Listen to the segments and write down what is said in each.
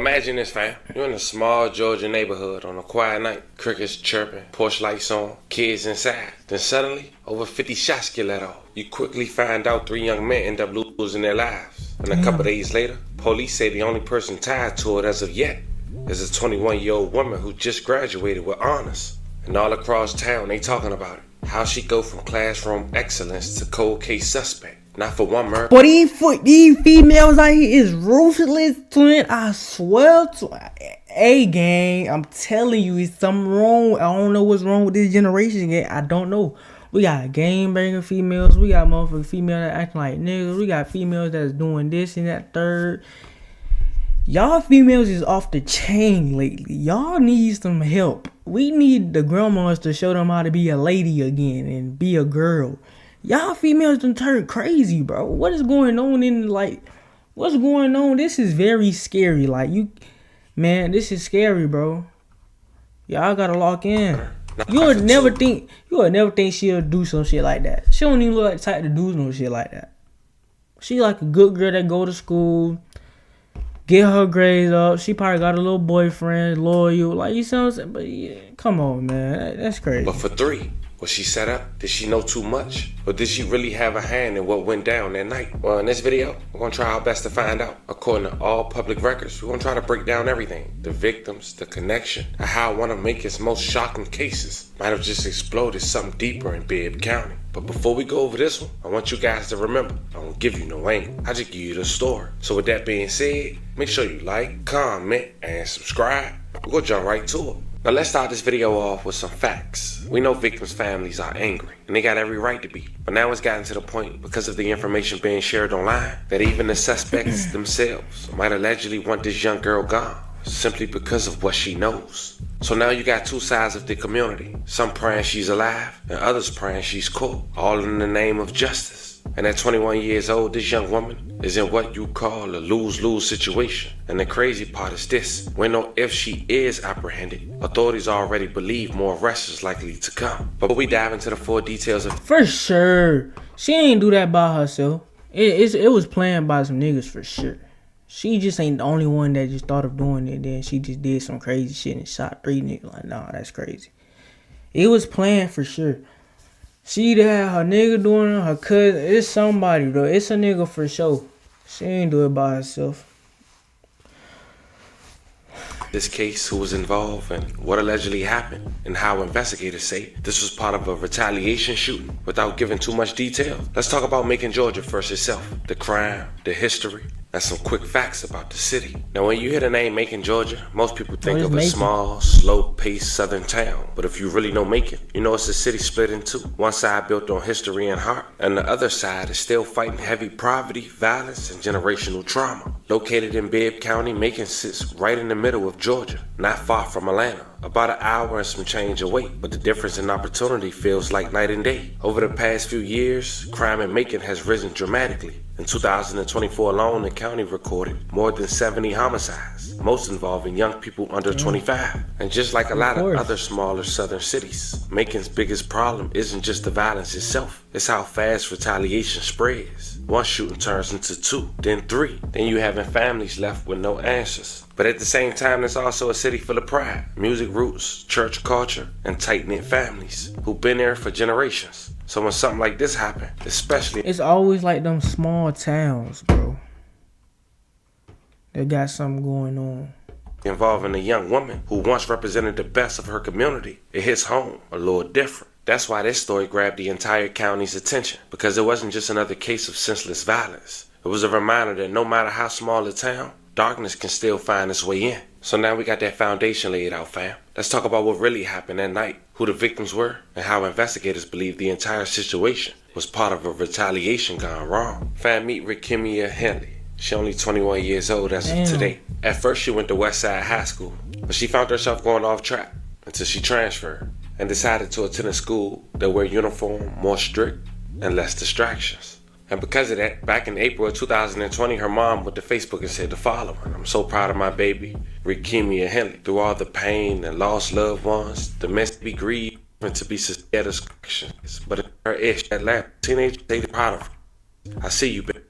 imagine this, fam. You're in a small Georgia neighborhood on a quiet night. Crickets chirping, porch lights on, kids inside. Then suddenly, over 50 shots get let off. You quickly find out 3 young men end up losing their lives. And a couple days later, police say the only person tied to it as of yet is a 21-year-old woman who just graduated with honors. And all across town, they talking about it. How she go from classroom excellence to cold case suspect. Not for one murder. But these females out here is ruthless, twin. I swear to hey gang, I'm telling you, it's something wrong. I don't know what's wrong with this generation, gang. I don't know. We got game banging females. We got motherfucking females that acting like niggas. We got females that's doing this and that third. Y'all females is off the chain lately. Y'all need some help. We need the grandmas to show them how to be a lady again and be a girl. Y'all females done turned crazy, bro. What is going on what's going on? This is very scary. Man, this is scary, bro. Y'all gotta lock in. You would never think she'll do some shit like that. She don't even look like the type to do no shit like that. She like a good girl that go to school, get her grades up. She probably got a little boyfriend, loyal. Like, you see what I'm saying? But yeah, come on, man. That's crazy. But for 3, was she set up? Did she know too much? Or did she really have a hand in what went down that night? Well, in this video, we're going to try our best to find out. According to all public records, we're going to try to break down everything. The victims, the connection, and how one of Macon's most shocking cases might have just exploded something deeper in Bibb County. But before we go over this one, I want you guys to remember, I don't give you no angle. I just give you the story. So with that being said, make sure you like, comment, and subscribe. We're going to jump right to it. Now let's start this video off with some facts. We know victims' families are angry, and they got every right to be. But now it's gotten to the point, because of the information being shared online, that even the suspects themselves might allegedly want this young girl gone, simply because of what she knows. So now you got 2 sides of the community. Some praying she's alive, and others praying she's caught, all in the name of justice. And at 21 years old, this young woman is in what you call a lose-lose situation. And the crazy part is this: we know if she is apprehended, authorities already believe more arrests is likely to come. But before we dive into the full details of... For sure. She ain't do that by herself. It was planned by some niggas for sure. She just ain't the only one that just thought of doing it. Then she just did some crazy shit and shot 3 niggas. Like, nah, that's crazy. It was planned for sure. She either had her nigga doing it, her cousin. It's somebody, though. It's a nigga for sure. She ain't do it by herself. This case, who was involved, and what allegedly happened, and how investigators say this was part of a retaliation shooting. Without giving too much detail, let's talk about Macon, Georgia first itself. The crime, the history, and some quick facts about the city. Now when you hear the name Macon, Georgia, most people think of a small, slow-paced southern town. But if you really know Macon, you know it's a city split in 2. One side built on history and heart, and the other side is still fighting heavy poverty, violence, and generational trauma. Located in Bibb County, Macon sits right in the middle of Georgia, not far from Atlanta, about an hour and some change away, but the difference in opportunity feels like night and day. Over the past few years, crime in Macon has risen dramatically. In 2024 alone, the county recorded more than 70 homicides, most involving young people under 25. And just like a lot of other smaller southern cities, Macon's biggest problem isn't just the violence itself, it's how fast retaliation spreads. One shooting turns into 2, then 3. Then you having families left with no answers. But at the same time, it's also a city full of pride, music roots, church culture, and tight-knit families who've been there for generations. So when something like this happen, especially... It's always like them small towns, bro. They got something going on. Involving a young woman who once represented the best of her community, it hits home a little different. That's why this story grabbed the entire county's attention, because it wasn't just another case of senseless violence. It was a reminder that no matter how small the town, darkness can still find its way in. So now we got that foundation laid out, fam. Let's talk about what really happened that night, who the victims were, and how investigators believe the entire situation was part of a retaliation gone wrong. Fam, meet Rikimia Henley. She only 21 years old as of today. At first she went to Westside High School, but she found herself going off track until she transferred and decided to attend a school that wear uniform, more strict, and less distractions. And because of that, back in April of 2020, her mom went to Facebook and said the following: "I'm so proud of my baby, Rikimia Henley. Through all the pain and lost loved ones, domestic grief, and to be suspected of distractions. But in her ish, that last teenager, they proud of her. I see you, baby.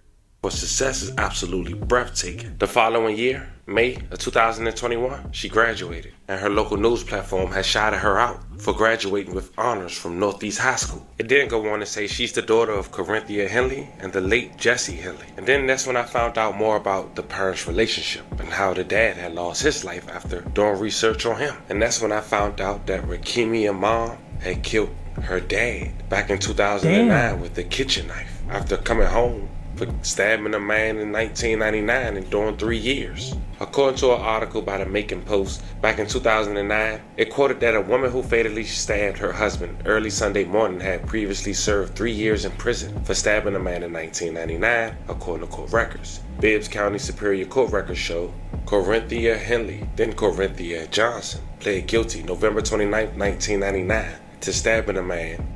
for success is absolutely breathtaking. The following year, May of 2021, she graduated, and her local news platform had shouted her out for graduating with honors from Northeast High School. It didn't go on to say she's the daughter of Corinthia Henley and the late Jesse Henley. And then that's when I found out more about the parents' relationship and how the dad had lost his life after doing research on him. And that's when I found out that Rakimia's mom had killed her dad back in 2009 with a kitchen knife after coming home for stabbing a man in 1999 and doing 3 years. According to an article by the Macon Post back in 2009, it quoted that a woman who fatally stabbed her husband early Sunday morning had previously served 3 years in prison for stabbing a man in 1999, according to court records. Bibbs County Superior Court records show Corinthia Henley, then Corinthia Johnson, pled guilty November 29, 1999 to stabbing a man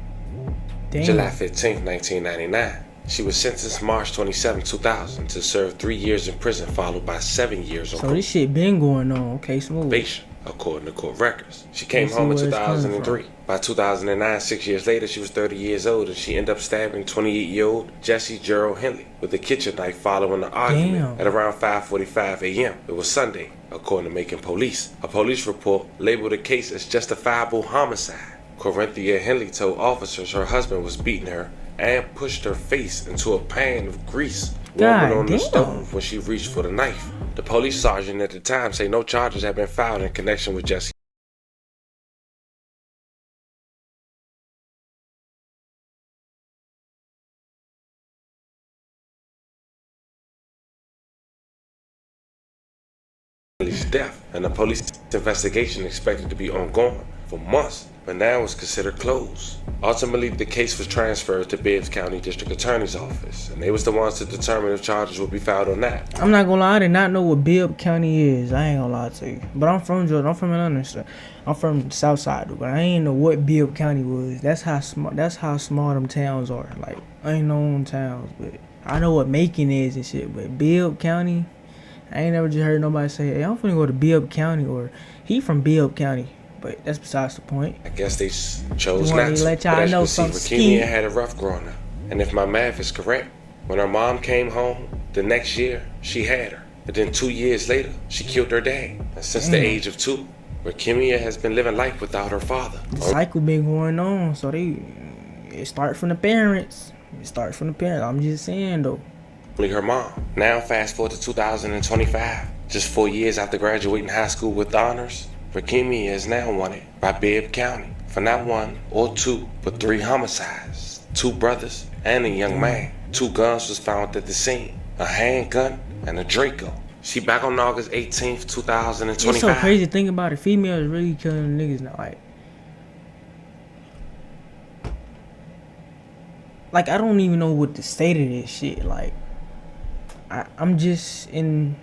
July 15, 1999. She was sentenced March 27, 2000 to serve 3 years in prison, followed by 7 years on So this shit been going on, okay, smooth. probation, according to court records. She came home in 2003. By 2009, 6 years later, she was 30 years old, and she ended up stabbing 28-year-old Jesse Gerald Henley with a kitchen knife following the argument at around 5:45 a.m. It was Sunday, according to Macon police. A police report labeled the case as justifiable homicide. Corinthia Henley told officers her husband was beating her and pushed her face into a pan of grease warming on the stove when she reached for the knife. The police sergeant at the time say no charges have been filed in connection with Jesse. Henley's death, and the police investigation expected to be ongoing for months, but now it's considered closed. Ultimately, the case was transferred to Bibbs County District Attorney's Office, and they was the ones to determine if charges would be filed on that. I'm not gonna lie, I did not know what Bibbs County is. I ain't gonna lie to you. But I'm from Georgia. I'm from Atlanta. So I'm from the South Side, but I ain't know what Bibbs County was. That's how small them towns are. Like, I ain't know them towns, but I know what Macon is and shit. But Bibbs County, I ain't never just heard nobody say, "Hey, I'm finna go to Bibbs County," or "He from Bibbs County." But that's besides the point. I guess they chose not to. Let y'all know some Rakimia had a rough growing up. And if my math is correct, when her mom came home, the next year, she had her. And then 2 years later, she killed her dad. And since the age of 2, Rakimia has been living life without her father. The cycle been going on, so it starts from the parents. I'm just saying, though. Only her mom. Now fast forward to 2025. Just 4 years after graduating high school with honors, Rakimia is now wanted by Bibbs County for not 1 or 2, but 3 homicides. 2 brothers and a young man. 2 guns was found at the scene, a handgun and a Draco. She back on August 18th, 2025. It's so crazy to think about it. Females really killing niggas now. Like I don't even know what to say to this shit. Like, I'm just in...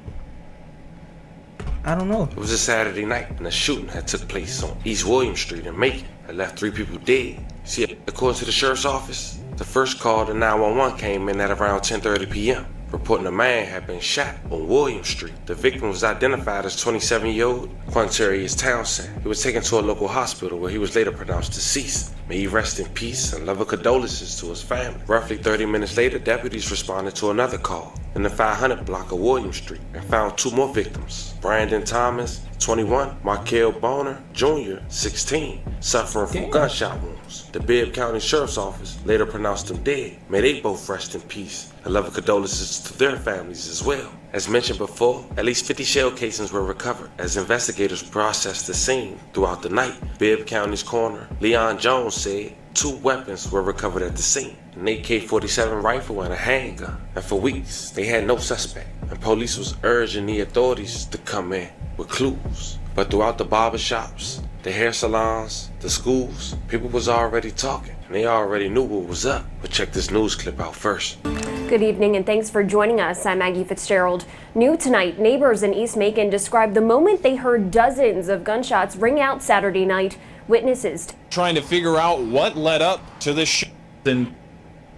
I don't know. It was a Saturday night, and a shooting had took place on East William Street in Macon that left 3 people dead. See, according to the sheriff's office, the first call to 911 came in at around 10:30 p.m., reporting a man had been shot on William Street. The victim was identified as 27-year-old Quantarius Townsend. He was taken to a local hospital where he was later pronounced deceased. May he rest in peace and love and condolences to his family. Roughly 30 minutes later, deputies responded to another call in the 500 block of William Street and found 2 more victims. Brandon Thomas, 21, Markel Bonner Jr., 16, suffering from gunshot wounds. The Bibbs County Sheriff's Office later pronounced them dead. May they both rest in peace and love and condolences to their families as well. As mentioned before, at least 50 shell casings were recovered as investigators processed the scene throughout the night. Bibbs County's coroner, Leon Jones, said 2 weapons were recovered at the scene, an AK-47 rifle and a handgun. And for weeks, they had no suspect, and police was urging the authorities to come in with clues. But throughout the barbershops, the hair salons, the schools, people was already talking, and they already knew what was up. But check this news clip out first. Good evening and thanks for joining us. I'm Maggie Fitzgerald. New tonight, neighbors in East Macon described the moment they heard dozens of gunshots ring out Saturday night. Witnesses trying to figure out what led up to this shooting.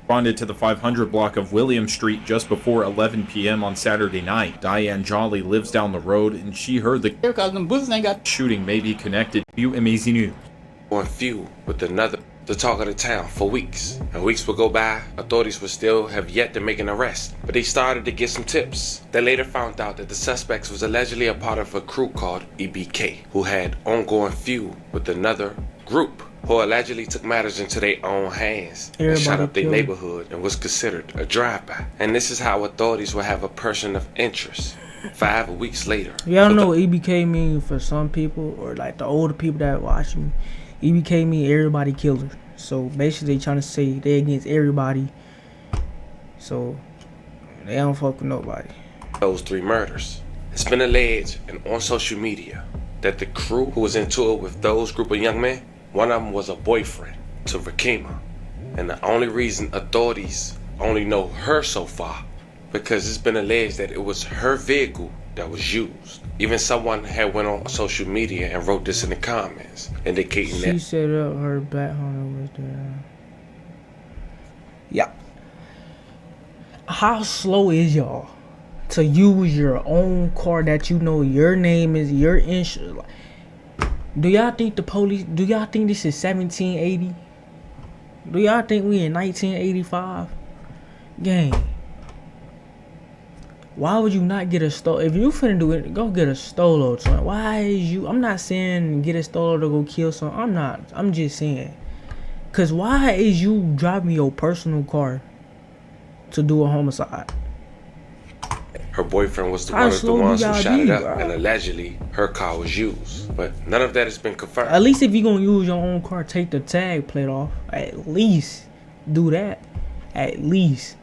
Responded to the 500 block of William Street just before 11 p.m. on Saturday night. Diane Jolly lives down the road and she heard the shooting may be connected to Amazing News. On feud with another the talk of the town for weeks. And weeks would go by, authorities would still have yet to make an arrest. But they started to get some tips. They later found out that the suspects was allegedly a part of a crew called EBK, who had ongoing feud with another group, who allegedly took matters into their own hands and shot up their neighborhood and was considered a drive-by. And this is how authorities will have a person of interest 5 weeks later. Y'all know what EBK mean for some people, or like the older people that watch me. EBK mean everybody killer. So basically they trying to say they against everybody. So they don't fuck with nobody. Those 3 murders. It's been alleged and on social media that the crew who was into it with those group of young men, one of them was a boyfriend to Rakima. And the only reason authorities only know her so far, because it's been alleged that it was her vehicle that was used. Even someone had went on social media and wrote this in the comments, indicating that she set up her black Honda was there. Yeah. How slow is y'all to use your own car that you know your name is, your insurance? Do y'all think the police, do y'all think this is 1780? Do y'all think we in 1985? Gang. Why would you not get a stolo? If you finna do it, go get a stolo. Why is you? I'm not saying get a stolo to go kill someone. I'm just saying. Cause why is you driving your personal car to do a homicide? her boyfriend was one of the ones who shot it up, and allegedly her car was used. But none of that has been confirmed. At least if you're gonna use your own car, take the tag plate off. At least do that. At least.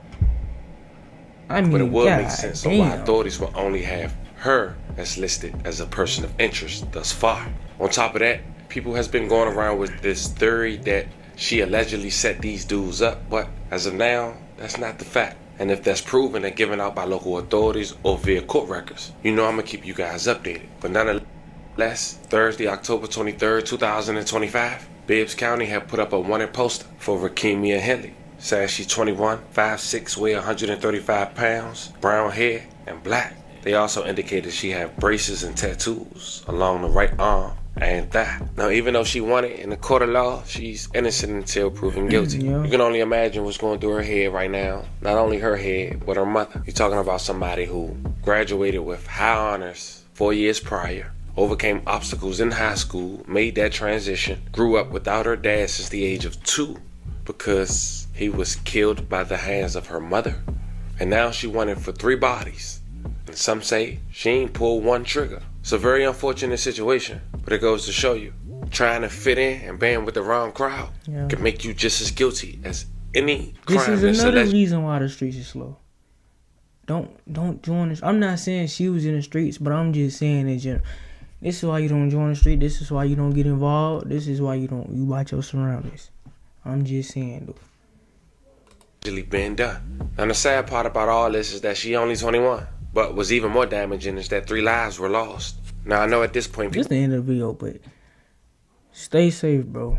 I mean, but it would God, make sense on why authorities will only have her as listed as a person of interest thus far. On top of that, people has been going around with this theory that she allegedly set these dudes up, but as of now, that's not the fact. And if that's proven and given out by local authorities or via court records, you know I'm gonna keep you guys updated. But nonetheless, Thursday, October 23rd, 2025, Bibbs County had put up a wanted poster for Rakimia Henley, saying she's 21, 5'6", weigh 135 pounds, brown hair, and black. They also indicated she had braces and tattoos along the right arm and thigh. Now, even though she won it in the court of law, she's innocent until proven guilty. Yeah. You can only imagine what's going through her head right now. Not only her head, but her mother. You're talking about somebody who graduated with high honors 4 years prior, overcame obstacles in high school, made that transition, grew up without her dad since the age of 2 because he was killed by the hands of her mother. And now she wanted for 3 bodies. And some say she ain't pulled one trigger. It's a very unfortunate situation, but it goes to show you, trying to fit in and band with the wrong crowd can make you just as guilty as any crime. This is another reason why the streets is slow. Don't join this. I'm not saying she was in the streets, but I'm just saying in general. This is why you don't join the street. This is why you don't get involved. This is why you watch your surroundings. I'm just saying, though. Been done. And the sad part about all this is that she only 21. But what's even more damaging is that 3 lives were lost. Now I know at this point, This is the end of the video, but stay safe, bro.